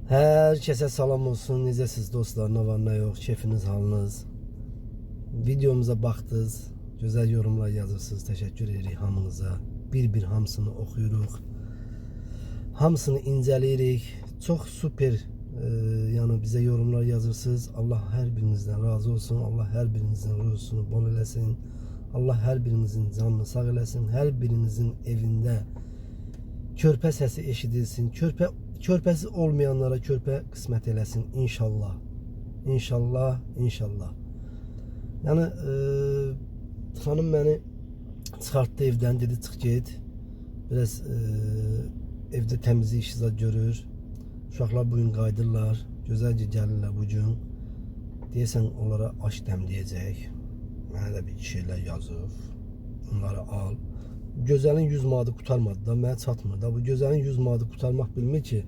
Herkese salam olsun. Necəsiz dostlar? Ne var ne yok? Keyfiniz, halınız? Videomuza baxdınız. Güzel yorumlar yazırsınız. Teşekkür edirik hamınıza. Bir hamısını oxuyuruq. Hamısını incələyirik. Çox super yani bize yorumlar yazırsınız. Allah her birinizden razı olsun. Allah her birinizin ruhunu bol eləsin. Allah her birinizin canını sağ eləsin. Her birinizin evinde körpə səsi eşidilsin. Körpəsi olmayanlara körpə qismət eləsin inşallah. İnşallah, inşallah. Yəni xanım məni çıxartdı evdən, dedi çıx get. Biraz evdə təmizlik işi zad görür. Uşaqlar bugün qayıdırlar. Gözəlcə gəlirlər bugün. Deyəsən onlara aş dəmləyəcək. Mənə də bir şeylər yazıb. Onları al. Gözəlin 100 manatı kurtarmadı da, mənə çatmır da. Bu gözəlin 100 manatı kurtarmaq bilmir ki,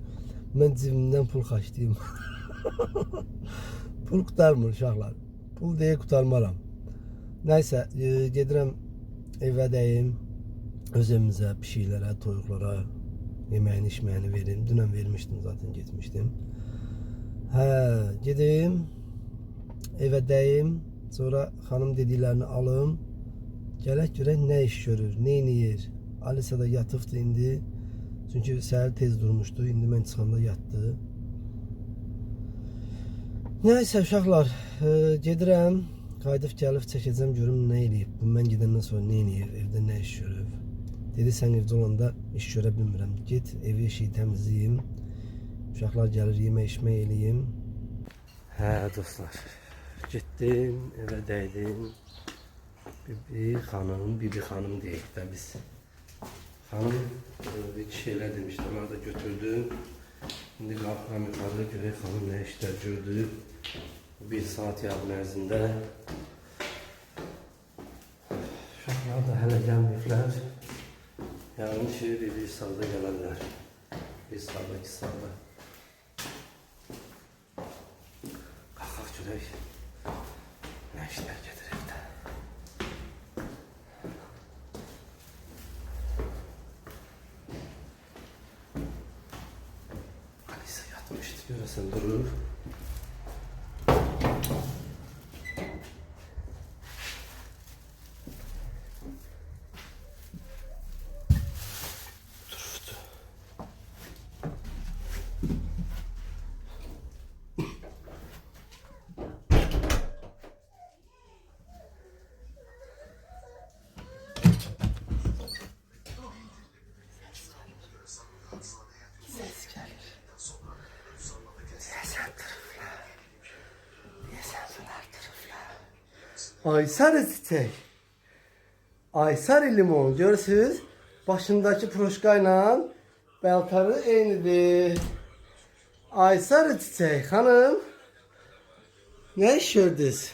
mən cibimdən pul xaçlayım. Pul kurtarmır uşaqlar. Pul deyə kurtarmaram. Nəysə, gedirəm evədəyim. Öz evimizə, pişiklərə, toyuqlara yeməyini, içməyini verim. Dünən vermişdim zaten, getmişdim. Gedim, evədəyim. Sonra xanım dediklərini alım. Gələk görək nə iş görür, nə eləyir. Alisa da yatıbdı indi. Çünki səhər tez durmuşdu. İndi mən çıxanda yatdı. Nəysə uşaqlar, gedirəm. Qayıdıb gəlib çəkəcəm, görüm nə eləyib. Bu mən gedəndən sonra nə eləyib, evdə nə iş görüb. Dedi sən evdə olanda iş görə bilmirəm. Get evi eşiyi təmizləyim. Uşaqlar gəlir yemək içmək eləyim. Dostlar, getdim, evə dəydim. Bibi xanım deyək də biz. Xanım bir şeyler demişdi, onları da götürdüm. Şimdi qalxıram yuxarı görək xanım nə işlər gördü. Bir saat yarım ərzində. Uşaqlar da hələ gəlməyiblər. Yarın bir saatda gələrlər. Bir saatda, 2 saatda. Qalxaq görək nə işlər gedirək də. Görəsən durur. Dururdu. Ses gelir. Aysarı çiçek. Aysarı limon. Görürsünüz. Başındaki proşkayla beltarı eynidir. Aysarı çiçek hanım. Ne iş gördünüz?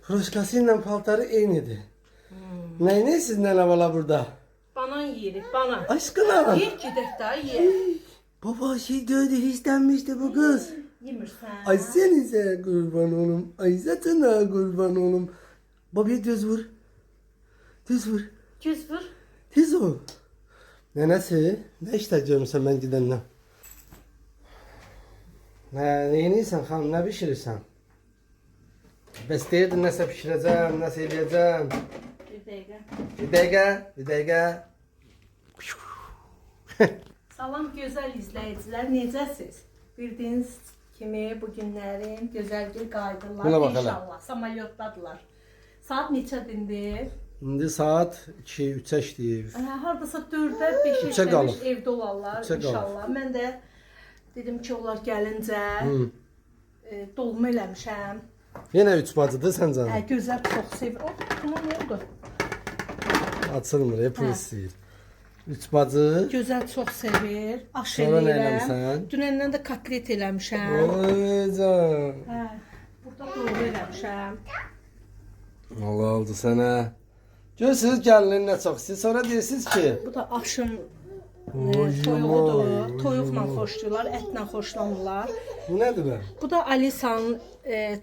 Proşkasıyla paltarı eynidir. Ne sizden havalar burada? Banan yedik, banan. Aşkına. Ye gidək daha ye. Baba şey gördü, istenmişti bu kız. Yemirsən. Ay sen kurban oğlum. Ay satına kurban oğlum. Babaya düz vur. Düz vur. Göz vur. Tez ol. Nenesi? Ne işte diyorum sen ben gidenden. Ne yiyirsən xanım, ne pişirirsən? Bəs deyirdin nəsə pişirəcəm, nəsə eləyəcəm. Bir dəqiqə. Bir dəqiqə. Salam gözəl izləyicilər, necəsiz? Bildiyiniz kimi bu günlərin gözəl bir qayıdırlar. Buna bax hələ. İnşallah, samalyotdadılar. Saat neçədir? İndi saat 2-3-ə işləyir. Hardasa 4-ə 5-ə Üçə qalıb. evdə olarlar Üçə qalıb. inşallah. Mən də dedim ki, onlar gəlincə dolma eləmişəm. Yenə 3 bacıdır sən canım. Gözəl çox sevir. Buna nə oldu? Açılmır, pul istəyir. 3 bacı. Gözəl çox sevir. Aş Sonra nə eləyirəm. eləmisən? Dünəndən də kotlet eləmişəm. Oy can. Burada doğru eləmişəm. Allah oldu sənə. Görürsünüz gəlinin nə çox istəyir. Sonra deyirsiniz ki, Bu da aşın Toyuğudur. Toyuqla xoşlayırlar, ətlə xoşlanırlar. Bu nədir be? Bu da Alisa'nın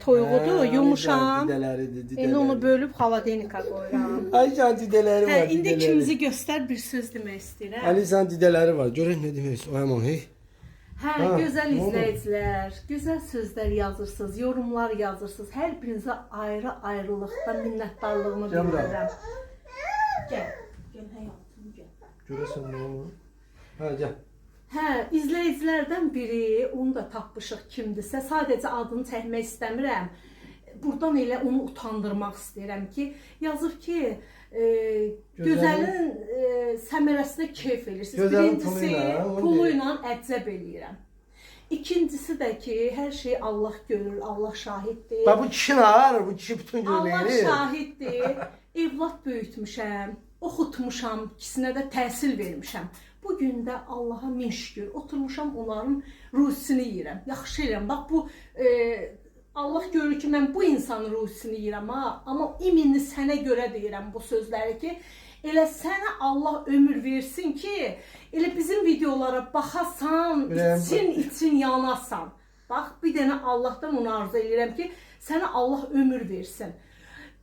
toyuğudur, yumuşam. Didələridir, İndi onu bölüb xaladenika qoyuram. Ay can didələri var. Hə, indi ikimizi göstər, bir söz demək istəyirəm. Alisan didələri var. Görək nə demək istəyir. O həman hey. Hə, gözəl izləyicilər, gözəl sözlər yazırsınız, yorumlar yazırsınız. Hər birinizə ayrı-ayrılıqdan minnətdarlığımı bildirirəm. Gəl. Gəl həyatım, gəl. Görəsən nə olur? Hə, gəl. Hə, izləyicilərdən biri, onu da tapmışıq kimdirsə, sadəcə adını çəkmək istəmirəm. Buradan elə onu utandırmaq istəyirəm ki, yazıb ki, gözəlin səmərəsinə keyf edirsiniz. Birincisi, pulu ilə əcəb eləyirəm. İkincisi də ki, hər şeyi Allah görür, Allah şahiddir. Bax bu kişi var, bu kişi bütün Allah görməyir. şahiddir. Evlad böyütmüşəm, oxutmuşam, ikisinə də təhsil vermişəm. Bugün də Allaha min şükür, oturmuşam onların ruhsini yeyirəm. Yaxşı eləyirəm. Bax bu Allah görür ki, mən bu insanın ruhsini yeyirəm ha, amma iminli sənə görə deyirəm bu sözləri ki, elə sənə Allah ömür versin ki, elə bizim videolara baxasan, için yanasan. Bax, bir dənə Allahdan onu arzu edirəm ki, sənə Allah ömür versin.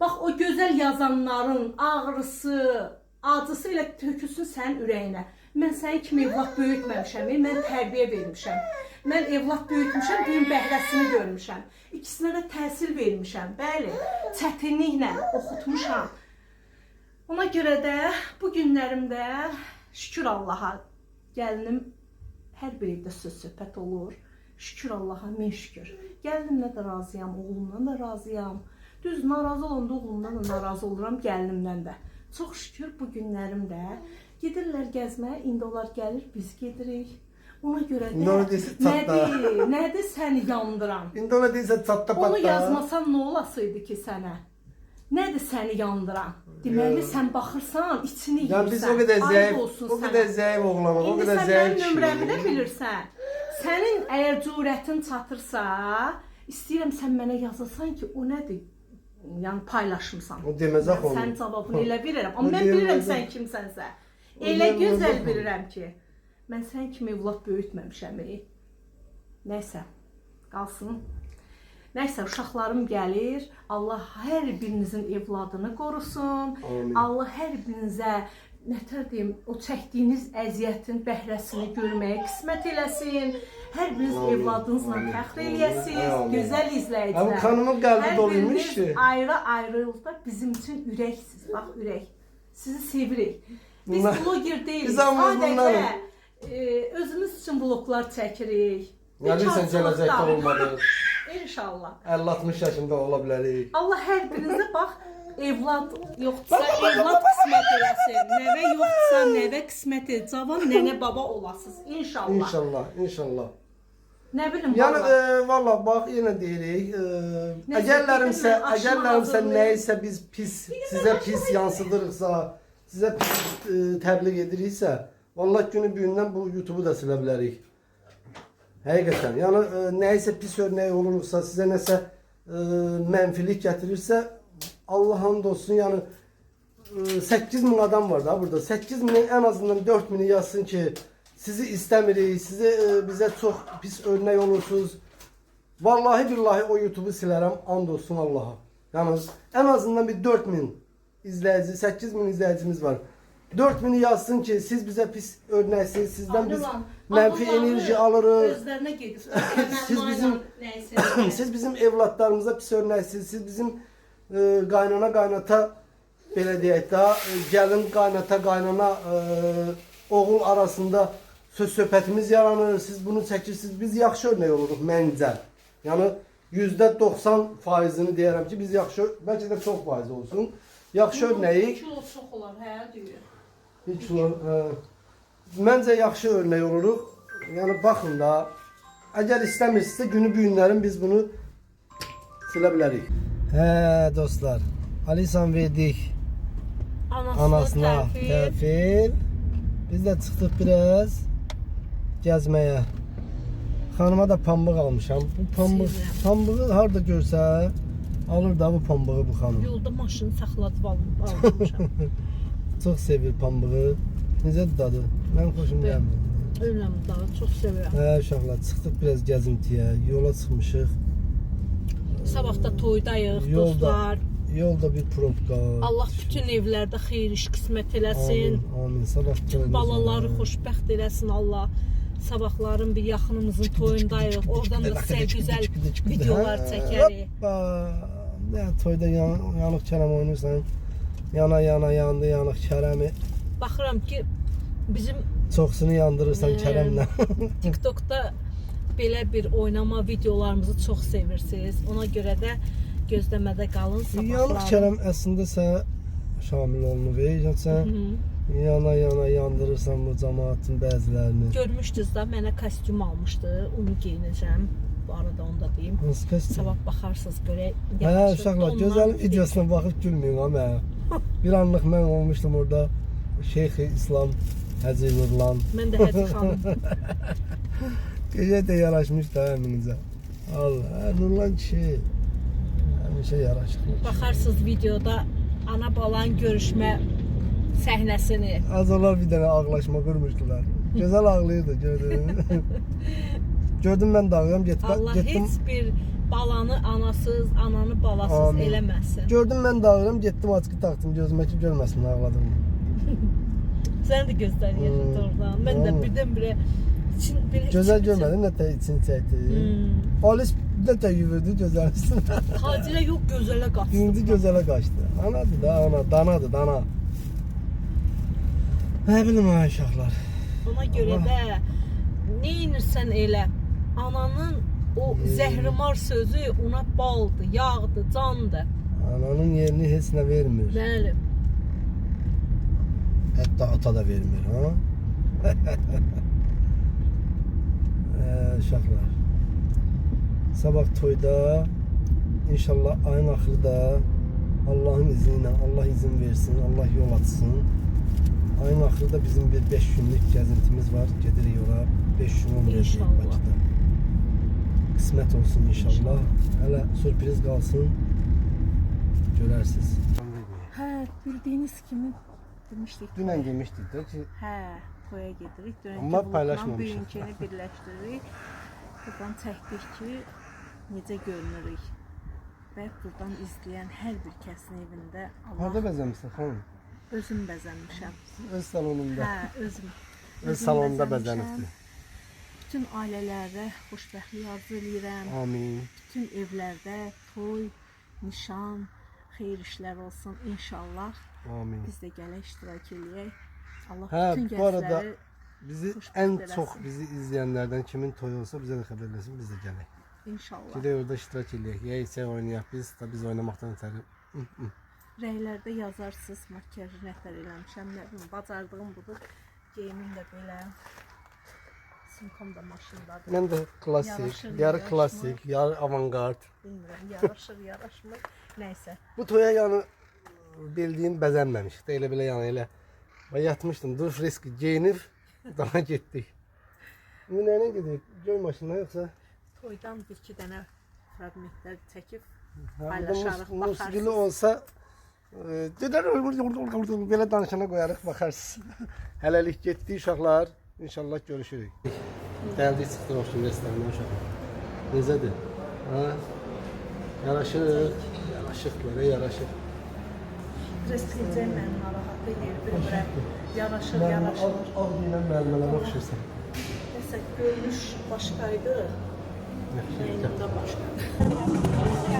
Bax, o gözəl yazanların ağrısı, acısı ilə tökülsün sənin ürəyinə. Mən sənin kimi evlad böyütməmişəm, mən tərbiyə vermişəm. Mən evlad böyütmüşəm, bunun bəhrəsini görmüşəm. İkisinə də təhsil vermişəm, bəli, çətinliklə oxutmuşam. Ona görə də bu günlərimdə şükür Allaha, gəlinim hər bir evdə söz-söhbət olur. Şükür Allaha, min şükür. Gəlinimlə də razıyam, oğlumla da razıyam. Düz narazı olanda oğlumdan da narazı oluram, gəlinimdən də. Çox şükür bu günlərimdə gedirlər gəzməyə, indi onlar gəlir, biz gedirik. Ona görə də nədir səni yandıran? İndi ona deyirsə çatda patda. Onu yazmasan nə olasıydı ki sənə? Nədir səni yandıran? Deməli sən baxırsan, içini yiyirsən. Yəni biz o qədər zəif oğlanıq, o qədər zəif kişiyik. İndi sən mənim nömrəmi də bilirsən. Sənin əgər cürətin çatırsa, istəyirəm sən mənə yazasan ki, o nədir? Yəni paylaşmısan. O deməz axı onu. Sən cavabını elə verirəm. Amma mən bilirəm sən kimsənsə. Elə gözəl bilirəm ki, mən sən kimi evlad böyütməmişəm. Nəysə, qalsın. Nəysə, uşaqlarım gəlir. Allah hər birinizin evladını qorusun. Amin. Allah hər birinizə, nətər deyim, o çəkdiyiniz əziyyətin bəhrəsini görməyə qismət eləsin. Hər biriniz evladınızla fəxr eləyəsiniz. Gözəl izləyicilər. Amma xanımın qəlbi doluymuş ki. Hər biriniz ayrı-ayrılıqda bizim üçün ürəksiz. Bax, ürək. Sizi sevirik. Biz bloger deyilik. Sadəcə özümüz üçün bloglar çəkirik. Yəni sən gələcəkdə olmadı. İnşallah. 50-60 yaşında ola bilərik. Allah hər birinizə bax, evlad yoxdursa evlad qismət eləsin. Nəvə yoxdursa nəvə qismət et. Cavan nənə baba olasınız. İnşallah. İnşallah, inşallah. Nə bilim yəni valla bax yenə deyirik. Əgərlərimsə nəyisə biz sizə pis yansıdırıqsa, sizə pis təbliğ ediriksə, vallahi günü bugündən bu YouTube'u da silə bilərik. Həqiqətən. Yəni nəyisə pis örnəyi olursa, sizə nəsə mənfilik gətirirsə, Allah hamd olsun. Yəni 8000 adam var da burada. 8000'in en azından 4000'i yazsın ki, sizi istəmirik, bizə çox pis örnək olursunuz. Vallahi billahi o YouTube'u silərəm, and olsun Allah'a. Yəni en azından bir 4000 izləyici, 8000 izləyicimiz var. 4000'i yazsın ki, siz bizə pis örnəksiniz, sizdən biz mənfi enerji alırıq. Özlərinə gedir. Siz bizim evlatlarımıza pis örnəksiniz, siz bizim qaynana qaynata, belə deyək də, gəlin qaynata qaynana oğul arasında söz söhbətimiz yaranır, siz bunu çəkirsiniz, biz yaxşı örnək oluruq məncə. Yəni %90%'ni deyərəm ki, biz yaxşı, bəlkə də çox faiz olsun, yaxşı örnəyi. 1 kilo çox olar, hə, deyir. 1 kilo, məncə yaxşı örnək oluruq. Yəni baxın da, əgər istəmirsinizsə günü bu günlərin biz bunu silə bilərik. Hə dostlar, Alisan verdik anasına təhvil. Biz də çıxdıq biraz gəzməyə. Xanıma da pambıq almışam. Bu pambığı harda görsə alır da bu pambığı bu xanım. Yolda maşını saxladıb almışam. Çox sevir pambığı. Necədir dadı? Mənim xoşum gəlmir. Öləm dadı çox sevirəm. Hə, uşaqlar, çıxdıq biraz gəzintiyə, yola çıxmışıq. Sabah da toydayıq dostlar. Yolda bir probka. Allah bütün evlərdə xeyir iş qismət eləsin. Amin, amin. Sabah Bütün balaları xoşbəxt eləsin Allah. Sabahların bir yaxınımızın toyundayıq. Oradan da sizə gözəl videolar çəkərik. Nə toyda yanıq kərəm oynayırsan. Yana yandı yanıq kərəmi. Baxıram ki bizim Çoxsunu yandırırsan kərəmlə. TikTokda belə bir oynama videolarımızı çox sevirsiniz. Ona görə də gözləmədə qalın Yanıq sabahlar. kərəm əslində sənə şamil olunur. Sən yana yandırırsan bu cəmaatın bəzilərini. Görmüşdünüz də mənə kostyum almışdı. Onu geyinəcəm. Bu arada onu da deyim. Hansı kostyum? Sabah baxarsınız görək. Hə, uşaqlar, gözəl videosuna baxıb gülməyin ha mənə. Bir anlıq mən olmuşdum orada Şeyx-i İslam Hacı Nurlan. Mən də Hacı xanım. Gecə də yaraşmış da əminizə. Allah, Nurlan kişi həmişə yaraşıqlı. Baxarsınız videoda ana balan görüşmə səhnəsini. Az onlar bir dənə ağlaşma qurmuşdular. Gözəl ağlayırdı, gördün. Gördüm mən də ağlayıram, Allah getdim. heç bir balanı anasız, ananı balasız Amin. eləməsin. Gördüm mən də ağlayıram, getdim açıq taxtım gözümə ki görməsin ağladım. Sən də gözlər yaşat oradan. Mən də birdən-birə Gözəl görmədin, nə tə için çəkdi. Polis də yüvürdü gözəl üstünə. Hacilə yox, gözələ qaçdı. İndi gözələ qaçdı. Anadır da, ana, danadır, dana. Nə bilim ay uşaqlar. Ona görə də nə edirsən elə, ananın o zəhrimar sözü ona baldır, yağdır, candır. Ananın yerini heç nə vermir. Bəli. Hətta ata da vermir, ha? Uşaqlar. Sabah toyda inşallah ayın axırında Allahın izni ilə Allah izin versin, Allah yol açsın. Ayın axırında bizim bir 5 günlük gəzintimiz var. Gedirik ora. 5 gün 10 verdik Bakıda. Qismət olsun inşallah. Hələ sürpriz qalsın. Görərsiniz. Hə, bildiyiniz kimi demişdik. Dünən demişdik də ki, Hə, toya gedirik. Amma paylaşmamışıq. Bugünkünü birləşdiririk. Buradan çəkdik ki, necə görünürük. Və buradan izləyən hər bir kəsin evində Allah harda bəzəmişsən xanım? özüm bəzənmişəm. Öz salonunda. Hə, özüm. Öz salonunda bəzənibdi. Bütün ailələrdə xoşbəxtlik arzu edirəm. Amin. Bütün evlərdə toy, nişan, xeyir işlər olsun inşallah. Amin. Biz də gələk iştirak eləyək. Allah Hə, bütün bu arada gəncləri bizi xoşbəxt ən eləsin. çox bizi izləyənlərdən kimin toyu olsa bizə də xəbər versin, biz də gələk. inşallah. Gedək orada iştirak eləyək. Ya içək oynayaq biz oynamaqdan ötəri. Rəylərdə yazarsınız, makyajı nətər eləmişəm, nə bilim, bacardığım budur. Geyimim də belə. Sumkam da maşındadır. Mən də klassik, Yaraşır, yarı yaraşmır. klassik, yarı avangard. Bilmirəm, yaraşır, yaraşmır. Nəysə. Bu toya yəni bildiyin bəzənməmişik də elə belə yəni elə. Və yatmışdım, dur freski geyinib daha getdik. İndi nəyə gedirik? Göy maşınına yoxsa? Toydan bir-iki dənə fragmentlər çəkib Hə, paylaşarıq, burada musiqili baxarsınız. olsa belə danışana qoyarıq, baxarsınız. Hələlik getdik uşaqlar. İnşallah görüşürük. Gəldik çıxdıq olsun restorana uşaqlar. Necədir? Ha? Yaraşır. Yaraşıqlara yaraşır. Rəstəcək məni narahat edir, bilmirəm. Yaraşır, yaraşır. Ağ deyilən müəllimələrə oxşayırsan. Nəsə, görünüş başqaydı, rəynim də başqaydı.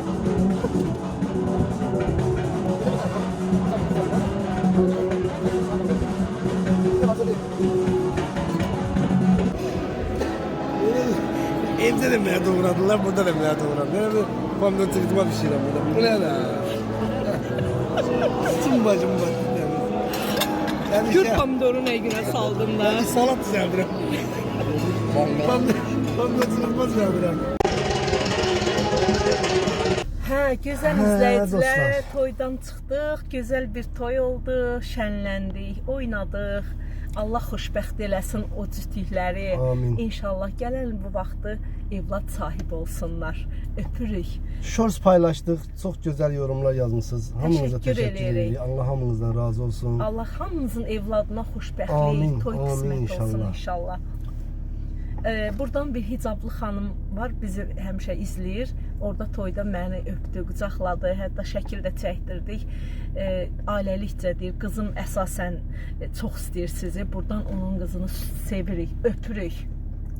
Evdə də mənə doğradılar, burada da mənə doğradılar. Mənə bir pomidor tırtıma pişirəm burada. Bu nə də? Tüm bacım var. Gür pomidoru nə günə saldım da. Ben salat düzeldirəm. Pomidor tırtıma düzeldirəm. Hə, gözəl Hə, izləyicilər, dostlar. toydan çıxdıq, gözəl bir toy oldu, şənləndik, oynadıq. Allah xoşbəxt eləsin o cütlükləri. Amin. İnşallah gələn bu vaxtı evlad sahibi olsunlar. Öpürük. Shorts paylaşdıq. Çox gözəl yorumlar yazmısınız. Hamınıza Təşəkkür təşəkkür edirik. edirik. Allah hamınızdan razı olsun. Allah hamımızın evladına xoşbəxtlik, Amin, toy amin qismət olsun inşallah. inşallah. Buradan bir hicablı xanım var, bizi həmişə izləyir. Orada toyda məni öpdü, qucaqladı, hətta şəkil də çəkdirdik. Ailəlikcə deyir, qızım əsasən çox istəyir sizi. Buradan onun qızını sevirik, öpürük.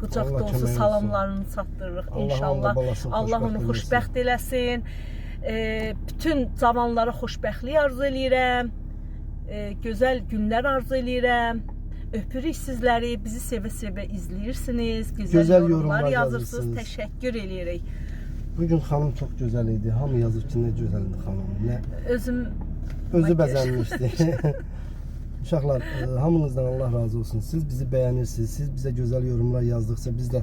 Qucaq Allah dolusu kömək olsun. salamlarını çatdırırıq Allah inşallah. onun da balasını Allah onu xoşbəxt xoşbəxt eləsin. Bütün cavanlara xoşbəxtlik arzu eləyirəm. Gözəl günlər arzu eləyirəm. Öpürük sizləri, bizi sevə-sevə izləyirsiniz, gözəl yorumlar yazırsınız. Təşəkkür eləyirik. Bugün xanım çox gözəl idi. Hamı yazır ki, nə gözəldir xanım. Nə Özüm özü bəzənmişdi. Uşaqlar, hamınızdan Allah razı olsun. Siz bizi bəyənirsiniz. Siz bizə gözəl yorumlar yazdıqca biz də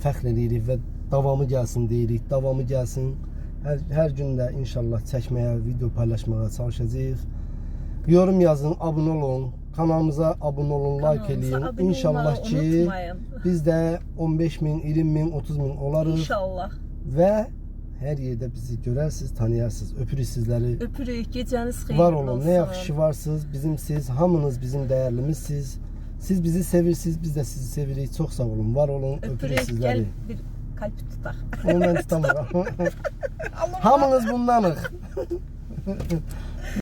fəxr edirik və davamı gəlsin deyirik. Davamı gəlsin. Hər gün də inşallah çəkməyə, video paylaşmağa çalışacağıq. Yorum yazın, abunə olun. Kanalımıza abunə olun, like eləyin. İnşallah ki unutmayın. biz də 15.000, 20.000, 30.000 olarıq. İnşallah. Və hər yerdə bizi görərsiniz, tanıyarsınız. Öpürük sizləri. Öpürük, gecəniz xeyirli Var olsun. olun, nə yaxşı varsınız, bizimsiz, hamınız bizim dəyərlimizsiz. Siz bizi sevirsiniz, biz də sizi sevirik. Çox sağ olun, var olun, öpürük Öpürük, gəl sizləri. bir kalp tutaq. Onu mən tutamıram. Hamınız bundanıq.